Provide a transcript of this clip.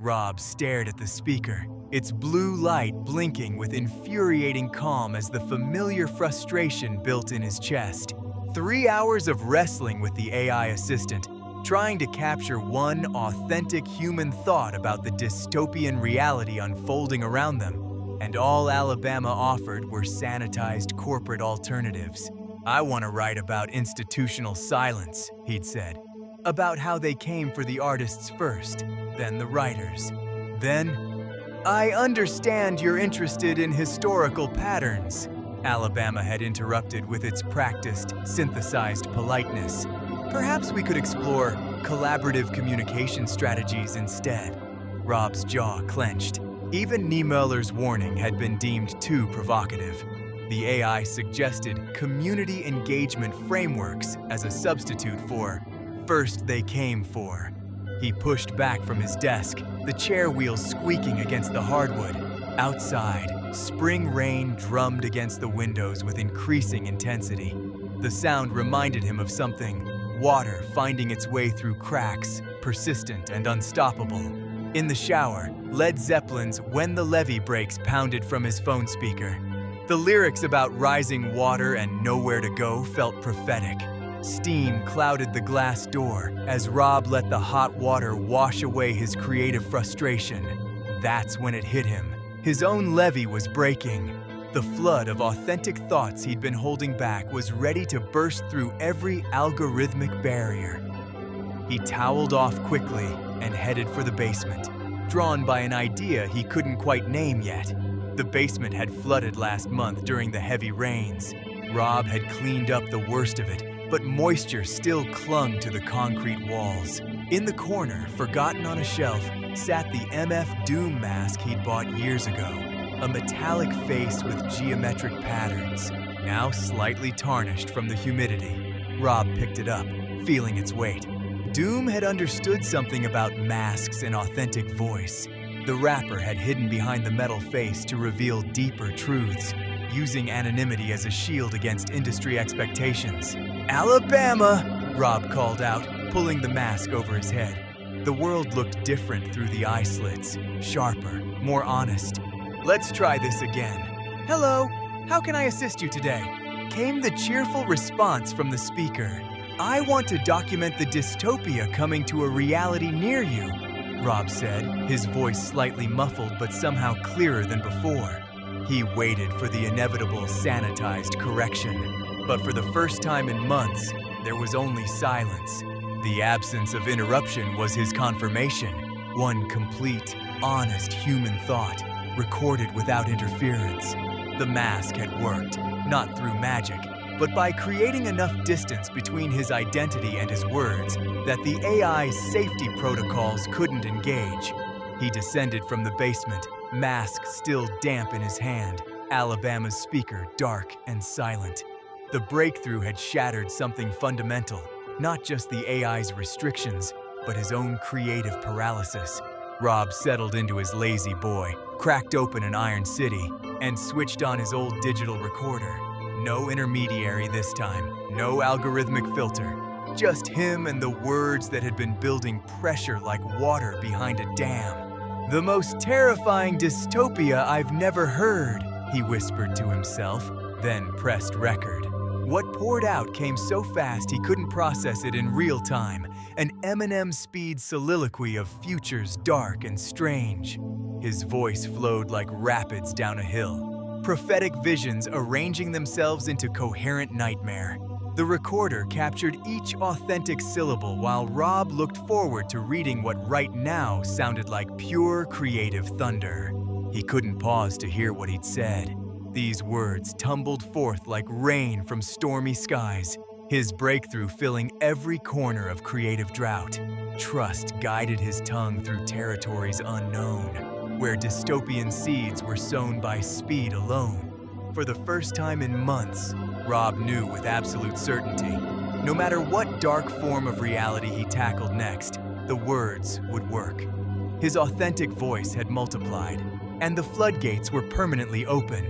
Rob stared at the speaker, its blue light blinking with infuriating calm as the familiar frustration built in his chest. 3 hours of wrestling with the AI assistant, trying to capture one authentic human thought about the dystopian reality unfolding around them, and all Alabama offered were sanitized corporate alternatives. "I want to write about institutional silence," he'd said. "About how they came for the artists first, then the writers. Then, I understand you're interested in historical patterns," Alabama had interrupted with its practiced, synthesized politeness. "Perhaps we could explore collaborative communication strategies instead." Rob's jaw clenched. Even Niemöller's warning had been deemed too provocative. The AI suggested community engagement frameworks as a substitute for "first they came for." He pushed back from his desk, the chair wheels squeaking against the hardwood. Outside, spring rain drummed against the windows with increasing intensity. The sound reminded him of something: water finding its way through cracks, persistent and unstoppable. In the shower, Led Zeppelin's "When the Levee Breaks" pounded from his phone speaker. The lyrics about rising water and nowhere to go felt prophetic. Steam clouded the glass door as Rob let the hot water wash away his creative frustration. That's when it hit him. His own levee was breaking. The flood of authentic thoughts he'd been holding back was ready to burst through every algorithmic barrier. He toweled off quickly and headed for the basement, drawn by an idea he couldn't quite name yet. The basement had flooded last month during the heavy rains. Rob had cleaned up the worst of it, but moisture still clung to the concrete walls. In the corner, forgotten on a shelf, sat the MF Doom mask he'd bought years ago. A metallic face with geometric patterns, now slightly tarnished from the humidity. Rob picked it up, feeling its weight. Doom had understood something about masks and authentic voice. The rapper had hidden behind the metal face to reveal deeper truths, using anonymity as a shield against industry expectations. "Alabama!" Rob called out, pulling the mask over his head. The world looked different through the eye slits, sharper, more honest. "Let's try this again." "Hello, how can I assist you today?" came the cheerful response from the speaker. "I want to document the dystopia coming to a reality near you," Rob said, his voice slightly muffled but somehow clearer than before. He waited for the inevitable sanitized correction. But for the first time in months, there was only silence. The absence of interruption was his confirmation. One complete, honest human thought, recorded without interference. The mask had worked, not through magic, but by creating enough distance between his identity and his words that the AI's safety protocols couldn't engage. He descended from the basement, mask still damp in his hand, Alabama's speaker dark and silent. The breakthrough had shattered something fundamental, not just the AI's restrictions, but his own creative paralysis. Rob settled into his lazy boy, cracked open an Iron City, and switched on his old digital recorder. No intermediary this time, no algorithmic filter. Just him and the words that had been building pressure like water behind a dam. "The most terrifying dystopia I've never heard," he whispered to himself, then pressed record. What poured out came so fast he couldn't process it in real time, an Eminem-speed soliloquy of futures dark and strange. His voice flowed like rapids down a hill, prophetic visions arranging themselves into coherent nightmare. The recorder captured each authentic syllable while Rob looked forward to reading what right now sounded like pure creative thunder. He couldn't pause to hear what he'd said. These words tumbled forth like rain from stormy skies, his breakthrough filling every corner of creative drought. Trust guided his tongue through territories unknown, where dystopian seeds were sown by speed alone. For the first time in months, Rob knew with absolute certainty, no matter what dark form of reality he tackled next, the words would work. His authentic voice had multiplied, and the floodgates were permanently open.